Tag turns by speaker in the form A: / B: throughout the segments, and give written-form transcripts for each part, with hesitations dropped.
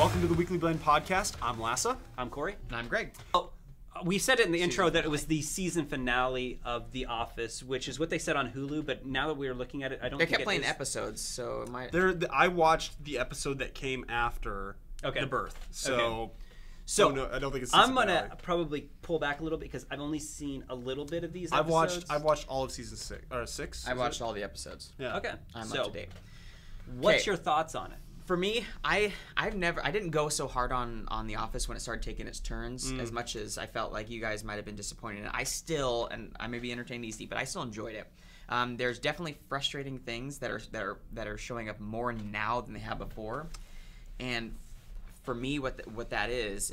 A: Welcome to the Weekly Blend Podcast. I'm Lassa.
B: I'm Corey.
C: And I'm Greg.
B: Oh, we said it in the intro that it was the season finale of The Office, which is what they said on Hulu, but now that we're looking at it, I don't
C: They
B: think
C: kept
B: it
C: playing
B: is.
C: episodes, so it might...
A: I watched the episode that came after the birth, so
B: So
A: no, I don't think it's.
B: I'm gonna probably pull back a little bit because I've only seen a little bit of these episodes.
A: I've watched all of season 6.
C: I watched all the episodes.
A: Yeah.
B: Okay,
C: I'm
B: so
C: up to date.
B: what's your thoughts on it?
C: For me, I didn't go so hard on The Office when it started taking its turns as much as I felt like you guys might have been disappointed in it. I still, and I may be entertained easy, but I still enjoyed it. There's definitely frustrating things that are showing up more now than they have before, and for me, what that is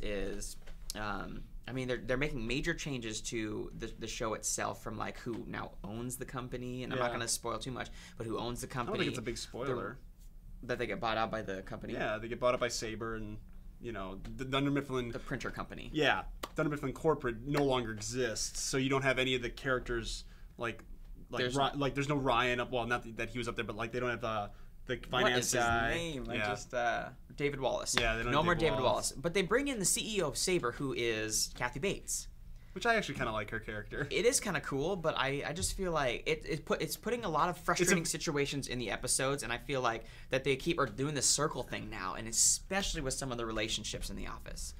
C: I mean, they're making major changes to the show itself, from like who now owns the company, and I'm not going to spoil too much, but who owns the company.
A: I don't think it's a big spoiler.
C: That they get bought out by the company.
A: Yeah, they get bought out by Sabre, and the Dunder Mifflin,
C: the printer company.
A: Yeah, Dunder Mifflin Corporate no longer exists, so you don't have any of the characters there's no Ryan up. Well, not that he was up there, but like they don't have the finance guy.
C: What is his name?
A: Yeah.
C: David Wallace.
A: Yeah, they don't
C: no
A: have
C: more
A: David
C: David
A: Wallace.
C: Wallace. But they bring in the CEO of Sabre, who is Kathy Bates.
A: Which I actually kind of like her character.
C: It is kind of cool, but I just feel like it's putting a lot of frustrating situations in the episodes, and I feel like that they are doing the circle thing now, and especially with some of the relationships in The Office.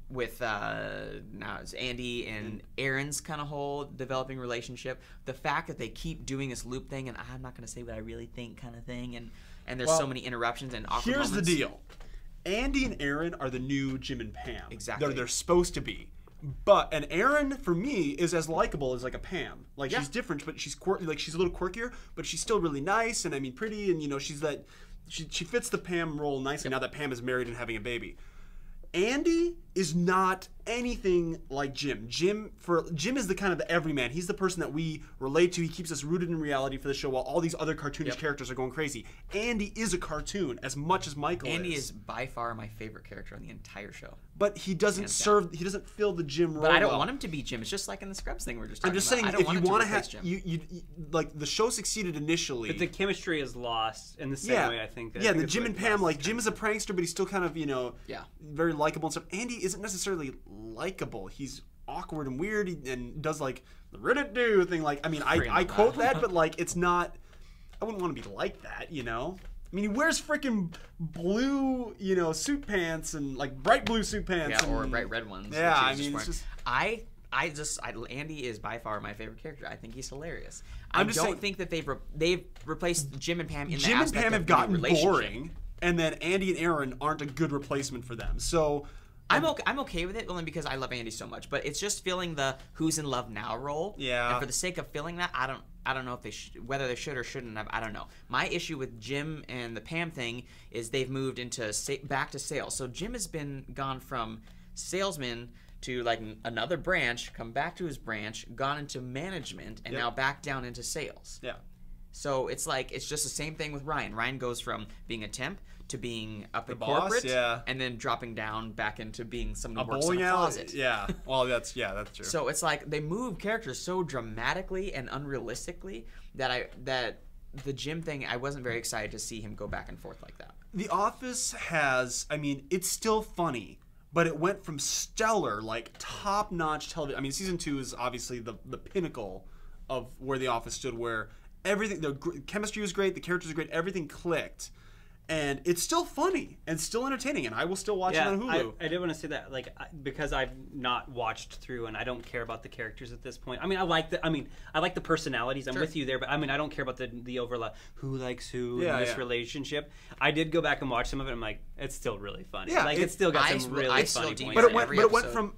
C: With now it's Andy and Aaron's kind of whole developing relationship, the fact that they keep doing this loop thing, and I'm not going to say what I really think kind of thing, and there's so many interruptions and awkward
A: Here's
C: moments.
A: the deal. Andy and Aaron are the new Jim and Pam.
C: Exactly.
A: They're supposed to be. And Aaron, for me, is as likable as like a Pam. Like she's different, but she's quirky. Like she's a little quirkier, but she's still really nice and I mean pretty. And she's that she fits the Pam role nicely now that Pam is married and having a baby. Andy is not anything like Jim. Jim is the kind of the everyman. He's the person that we relate to. He keeps us rooted in reality for the show while all these other cartoonish characters are going crazy. Andy is a cartoon as much as Michael
C: Andy is by far my favorite character on the entire show.
A: But he doesn't he doesn't fill the Jim role.
C: But I don't want him to be Jim. It's just like in the Scrubs thing we're just talking
A: I'm just
C: about.
A: saying,
C: I don't
A: if you
C: want
A: want
C: to
A: have
C: Jim.
A: you like the show succeeded initially.
B: But the chemistry is lost in the same way, I think.
A: The Jim and Pam, like Jim is a prankster, but he's still kind of very likable and stuff. Andy isn't necessarily likable. He's awkward and weird and does like the Reddit do thing. Like I mean, I quote that, but like it's not. I wouldn't want to be like that, I mean, he wears freaking blue, suit pants and like bright blue suit pants.
C: Or bright red ones.
A: Yeah, I mean, it's just.
C: Andy is by far my favorite character. I think he's hilarious.
A: I
C: don't think that they've replaced Jim and Pam in
A: Jim
C: the
A: and Pam have gotten boring, and then Andy and Aaron aren't a good replacement for them. So
C: I'm okay with it only because I love Andy so much. But it's just filling the who's in love now role.
A: Yeah.
C: And for the sake of filling that, I don't know if they whether they should or shouldn't have. I don't know. My issue with Jim and the Pam thing is they've moved into back to sales. So Jim has been gone from salesman to like another branch, come back to his branch, gone into management, and now back down into sales.
A: Yeah.
C: So it's just the same thing with Ryan. Ryan goes from being a temp to being up at
A: boss,
C: corporate, and then dropping down back into being someone who works in
A: bowling
C: a
A: alley.
C: closet.
A: Yeah. Well, that's true.
C: So it's like they move characters so dramatically and unrealistically that the Jim thing, I wasn't very excited to see him go back and forth like that.
A: The Office has, I mean, it's still funny, but it went from stellar, like top-notch television. I mean, season 2 is obviously the pinnacle of where The Office stood, where everything, the chemistry was great, the characters were great, everything clicked. And it's still funny and still entertaining, and I will still watch it on Hulu.
B: I did want to say that, like, because I've not watched through, and I don't care about the characters at this point. I mean, I like the personalities. I'm with you there, but I mean, I don't care about the overlap. Who likes who in this relationship? I did go back and watch some of it. I'm like, it's still really funny.
A: Yeah,
B: like it's still got some really funny points.
A: But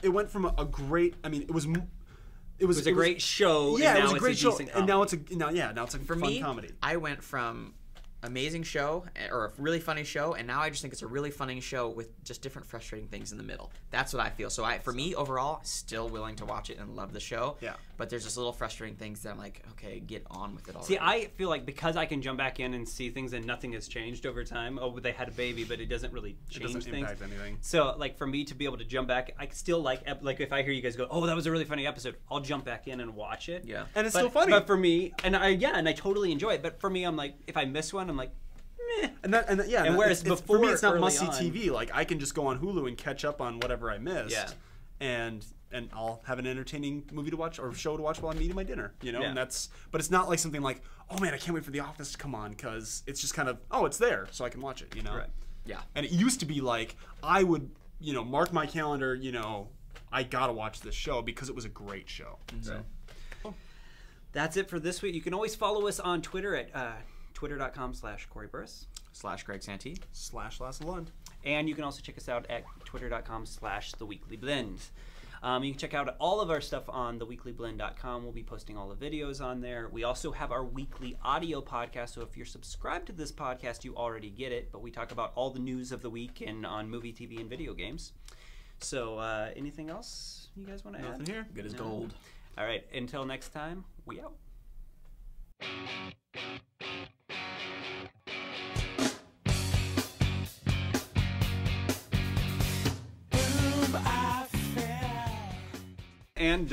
A: it went from a great. I mean, it was a
B: great show.
A: Yeah,
B: and
A: it was a great show, and now it's a
C: For
A: fun
C: me,
A: comedy.
C: I went from amazing show or a really funny show, and now I just think it's a really funny show with just different frustrating things in the middle. That's what I feel. So for me overall, still willing to watch it and love the show.
A: Yeah.
C: But there's just little frustrating things that I'm like, okay, get on with it already.
B: See, I feel like because I can jump back in and see things and nothing has changed over time. Oh, they had a baby, but it doesn't really change things.
A: Impact anything.
B: So, like, for me to be able to jump back, I still like if I hear you guys go, oh, that was a really funny episode, I'll jump back in and watch it.
C: Yeah.
A: And it's still funny.
B: But for me, and I totally enjoy it. But for me, I'm like, if I miss one, I'm like,
A: And
B: whereas before,
A: for me, it's not
B: early
A: must-see
B: on-
A: TV. Like I can just go on Hulu and catch up on whatever I missed.
B: Yeah.
A: And I'll have an entertaining movie to watch or show to watch while I'm eating my dinner, you know.
B: Yeah.
A: And but it's not like something like, oh man, I can't wait for The Office to come on, because it's just kind of, oh, it's there, so I can watch it, you know.
B: Right.
C: Yeah.
A: And it used to be like I would, mark my calendar, I gotta watch this show because it was a great show. So.
B: That's it for this week. You can always follow us on Twitter at twitter.com/Corey Burris.
C: /Greg Santee.
A: /Lasse Lund.
B: And you can also check us out at twitter.com/theweeklyblend. You can check out all of our stuff on theweeklyblend.com. We'll be posting all the videos on there. We also have our weekly audio podcast, so if you're subscribed to this podcast, you already get it, but we talk about all the news of the week and on movie, TV, and video games. So anything else you guys want to add?
A: Nothing here.
C: Good as gold.
B: All right, until next time, we out. And